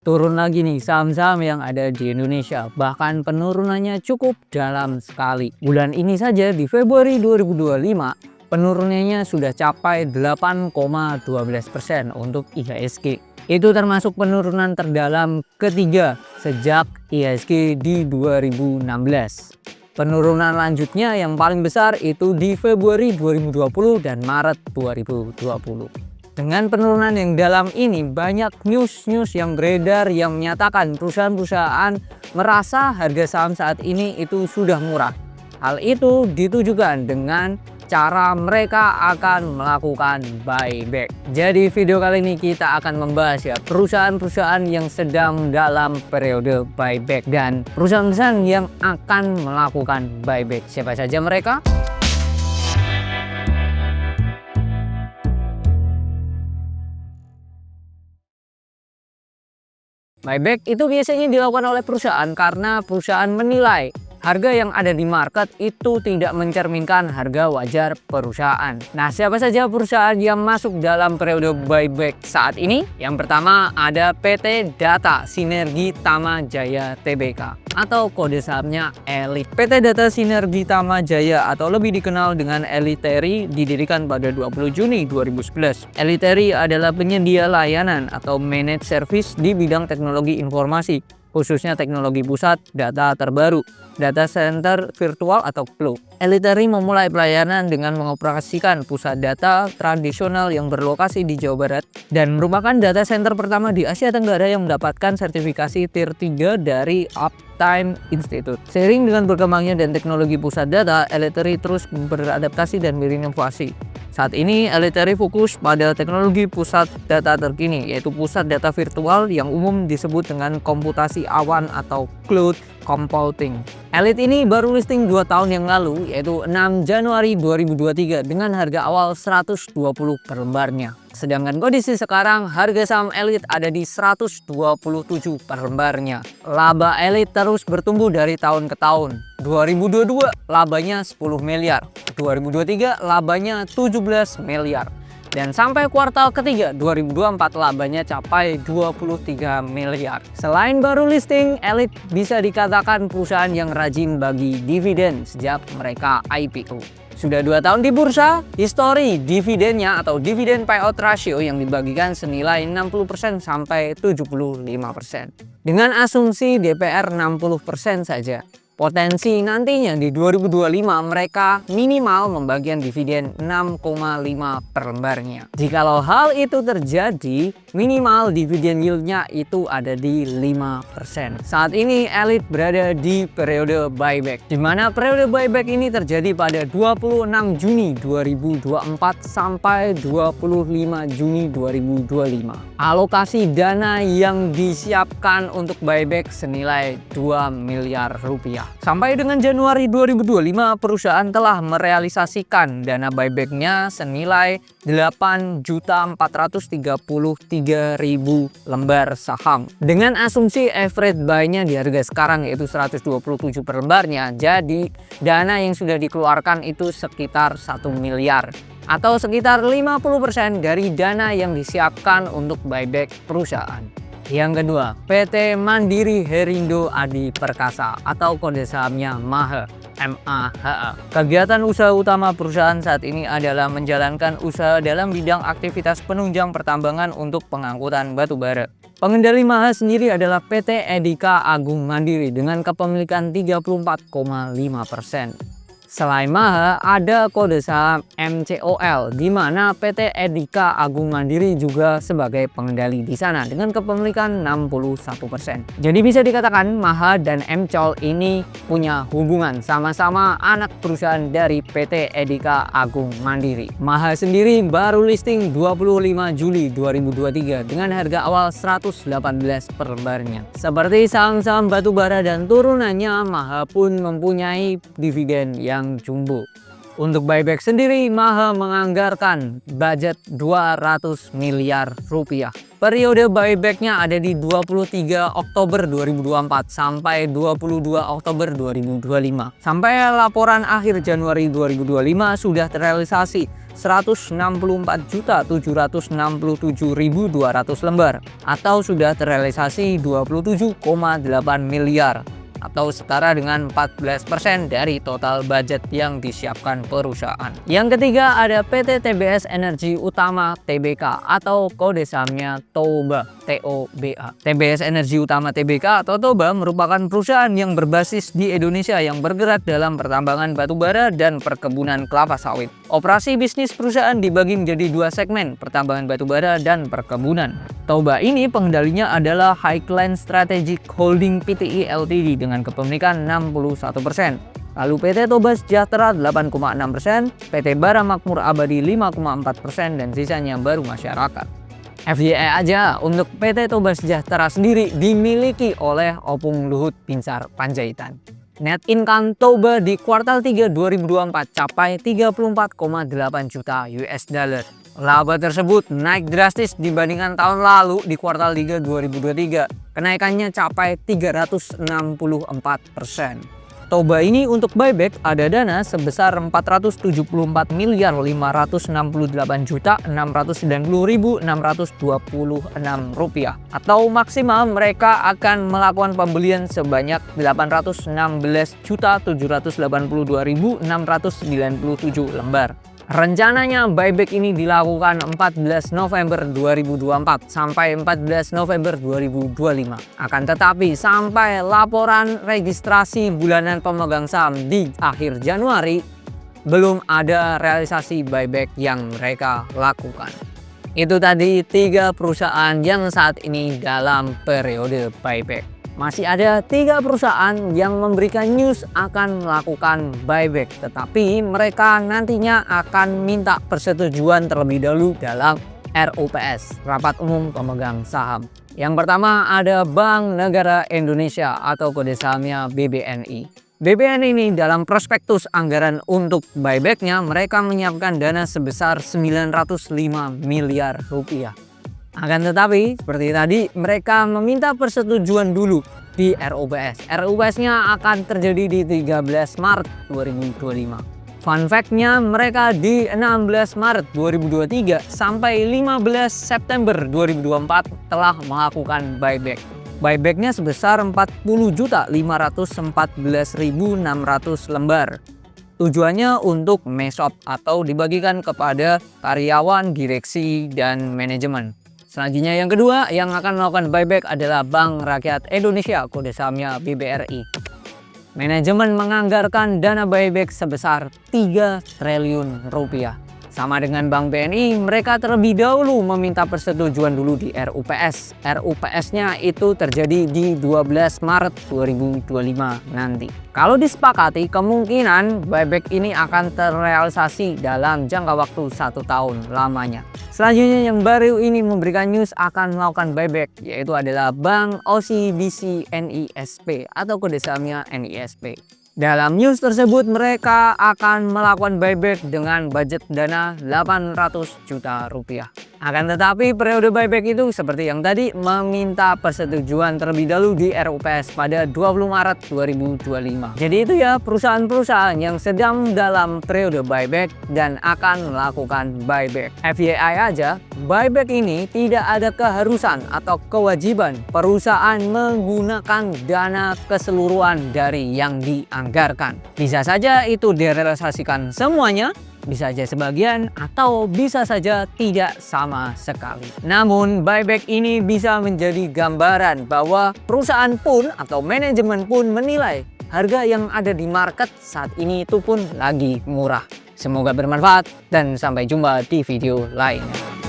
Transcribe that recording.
Turun lagi nih saham-saham yang ada di Indonesia, bahkan penurunannya cukup dalam sekali. Bulan ini saja di Februari 2025, penurunannya sudah capai 8,12% untuk IHSG. Itu termasuk penurunan terdalam ketiga sejak IHSG di 2016. Penurunan lanjutnya yang paling besar itu di Februari 2020 dan Maret 2020. Dengan penurunan yang dalam ini, banyak news yang beredar yang menyatakan perusahaan-perusahaan merasa harga saham saat ini itu sudah murah. Hal itu ditujukan dengan cara mereka akan melakukan buyback. Jadi video kali ini kita akan membahas ya perusahaan-perusahaan yang sedang dalam periode buyback dan perusahaan-perusahaan yang akan melakukan buyback. Siapa saja mereka? Buyback itu biasanya dilakukan oleh perusahaan karena perusahaan menilai harga yang ada di market itu tidak mencerminkan harga wajar perusahaan. Nah, siapa saja perusahaan yang masuk dalam periode buyback saat ini? Yang pertama ada PT Data Sinergi Tama Jaya Tbk atau kode sahamnya ELIT. PT Data Sinergi Tama Jaya atau lebih dikenal dengan Eliteri didirikan pada 20 Juni 2011. Eliteri adalah penyedia layanan atau managed service di bidang teknologi informasi, khususnya teknologi pusat data terbaru, data center virtual atau cloud. Eliteri memulai pelayanan dengan mengoperasikan pusat data tradisional yang berlokasi di Jawa Barat dan merupakan data center pertama di Asia Tenggara yang mendapatkan sertifikasi Tier 3 dari Uptime Institute. Seiring dengan berkembangnya dan teknologi pusat data, Eliteri terus beradaptasi dan berinovasi. Saat ini, Eliteri fokus pada teknologi pusat data terkini, yaitu pusat data virtual yang umum disebut dengan komputasi awan atau cloud computing. Elit ini baru listing 2 tahun yang lalu, yaitu 6 Januari 2023 dengan harga awal 120 per lembarnya. Sedangkan kondisi sekarang harga saham Elit ada di 127 per lembarnya. Laba Elit terus bertumbuh dari tahun ke tahun. 2022 labanya 10 miliar, 2023 labanya 17 miliar. Dan sampai kuartal ketiga 2024 labanya capai 23 miliar. Selain baru listing, Elit bisa dikatakan perusahaan yang rajin bagi dividen sejak mereka IPO. Sudah 2 tahun di bursa, histori dividennya atau dividen payout ratio yang dibagikan senilai 60% sampai 75%. Dengan asumsi DPR 60% saja. Potensi nantinya di 2025 mereka minimal membagikan dividen 6,5 per lembarnya. Jikalau hal itu terjadi, minimal dividen yieldnya itu ada di 5%. Saat ini Elit berada di periode buyback, di mana periode buyback ini terjadi pada 26 Juni 2024 sampai 25 Juni 2025. Alokasi dana yang disiapkan untuk buyback senilai 2 miliar rupiah. Sampai dengan Januari 2025, perusahaan telah merealisasikan dana buybacknya senilai 8.433.000 lembar saham. Dengan asumsi average buy-nya di harga sekarang yaitu 127 per lembarnya, jadi dana yang sudah dikeluarkan itu sekitar 1 miliar. Atau sekitar 50% dari dana yang disiapkan untuk buyback perusahaan. Yang kedua, PT Mandiri Herindo Adi Perkasa atau kode sahamnya MAHA. MAHA. Kegiatan usaha utama perusahaan saat ini adalah menjalankan usaha dalam bidang aktivitas penunjang pertambangan untuk pengangkutan batu bara. Pengendali MAHA sendiri adalah PT Edika Agung Mandiri dengan kepemilikan 34,5%. Selain MAHA, ada kode saham MCOL, di mana PT Edika Agung Mandiri juga sebagai pengendali di sana dengan kepemilikan 61%. Jadi bisa dikatakan MAHA dan MCOL ini punya hubungan, sama-sama anak perusahaan dari PT Edika Agung Mandiri. MAHA sendiri baru listing 25 Juli 2023 dengan harga awal 118 per lembarnya. Seperti saham-saham batubara dan turunannya, MAHA pun mempunyai dividen yang jumbo. Untuk buyback sendiri, MAHA menganggarkan budget 200 miliar rupiah. Periode buybacknya ada di 23 Oktober 2024 sampai 22 Oktober 2025. Sampai laporan akhir Januari 2025 sudah terrealisasi 164.767.200 lembar atau sudah terrealisasi 27,8 miliar atau setara dengan 14% dari total budget yang disiapkan perusahaan. Yang ketiga ada PT TBS Energi Utama Tbk atau kode sahamnya TOBA. TBS Energi Utama Tbk atau TOBA merupakan perusahaan yang berbasis di Indonesia yang bergerak dalam pertambangan batubara dan perkebunan kelapa sawit. Operasi bisnis perusahaan dibagi menjadi dua segmen, pertambangan batubara dan perkebunan. TOBA ini pengendalinya adalah Highland Strategic Holding Pti Ltd dengan kepemilikan 61%. Lalu PT Toba Sejahtera 8,6%, PT Bara Makmur Abadi 5,4% dan sisanya baru masyarakat. FYI aja, untuk PT Toba Sejahtera sendiri dimiliki oleh Opung Luhut Binsar Panjaitan. Net income Toba di kuartal 3 2024 capai 34,8 juta US dollar. Laba tersebut naik drastis dibandingkan tahun lalu di kuartal 3 2023. Kenaikannya capai 364%. Toba ini untuk buyback ada dana sebesar 474.558.690.626 rupiah atau maksimal mereka akan melakukan pembelian sebanyak 816.782.697 lembar. Rencananya buyback ini dilakukan 14 November 2024 sampai 14 November 2025. Akan tetapi sampai laporan registrasi bulanan pemegang saham di akhir Januari, belum ada realisasi buyback yang mereka lakukan. Itu tadi 3 perusahaan yang saat ini dalam periode buyback. Masih ada 3 perusahaan yang memberikan news akan melakukan buyback, tetapi mereka nantinya akan minta persetujuan terlebih dahulu dalam RUPS, Rapat Umum Pemegang Saham. Yang pertama ada Bank Negara Indonesia atau kode sahamnya BBNI. BBNI ini dalam prospektus anggaran untuk buybacknya mereka menyiapkan dana sebesar 905 miliar rupiah. Akan tetapi, seperti tadi, mereka meminta persetujuan dulu di RUPS. RUPS-nya akan terjadi di 13 Maret 2025. Fun fact-nya, mereka di 16 Maret 2023 sampai 15 September 2024 telah melakukan buyback. Buyback-nya sebesar 40.514.600 lembar. Tujuannya untuk mesop atau dibagikan kepada karyawan, direksi, dan manajemen. Selanjutnya yang kedua yang akan melakukan buyback adalah Bank Rakyat Indonesia, kode sahamnya BBRI. Manajemen menganggarkan dana buyback sebesar 3 triliun rupiah. Sama dengan Bank BNI, mereka terlebih dahulu meminta persetujuan dulu di RUPS. RUPS-nya itu terjadi di 12 Maret 2025 nanti. Kalau disepakati, kemungkinan buyback ini akan terrealisasi dalam jangka waktu 1 tahun lamanya. Selanjutnya yang baru ini memberikan news akan melakukan buyback, yaitu adalah Bank OCBC NISP atau kode sahamnya NISP. Dalam news tersebut mereka akan melakukan buyback dengan budget dana 800 juta rupiah. Akan tetapi periode buyback itu seperti yang tadi meminta persetujuan terlebih dahulu di RUPS pada 20 Maret 2025. Jadi itu ya perusahaan-perusahaan yang sedang dalam periode buyback dan akan melakukan buyback. FYI aja, buyback ini tidak ada keharusan atau kewajiban perusahaan menggunakan dana keseluruhan dari yang dianggarkan. Bisa saja itu direalisasikan semuanya, bisa saja sebagian, atau bisa saja tidak sama sekali. Namun buyback ini bisa menjadi gambaran bahwa perusahaan pun atau manajemen pun menilai harga yang ada di market saat ini itu pun lagi murah. Semoga bermanfaat dan sampai jumpa di video lainnya.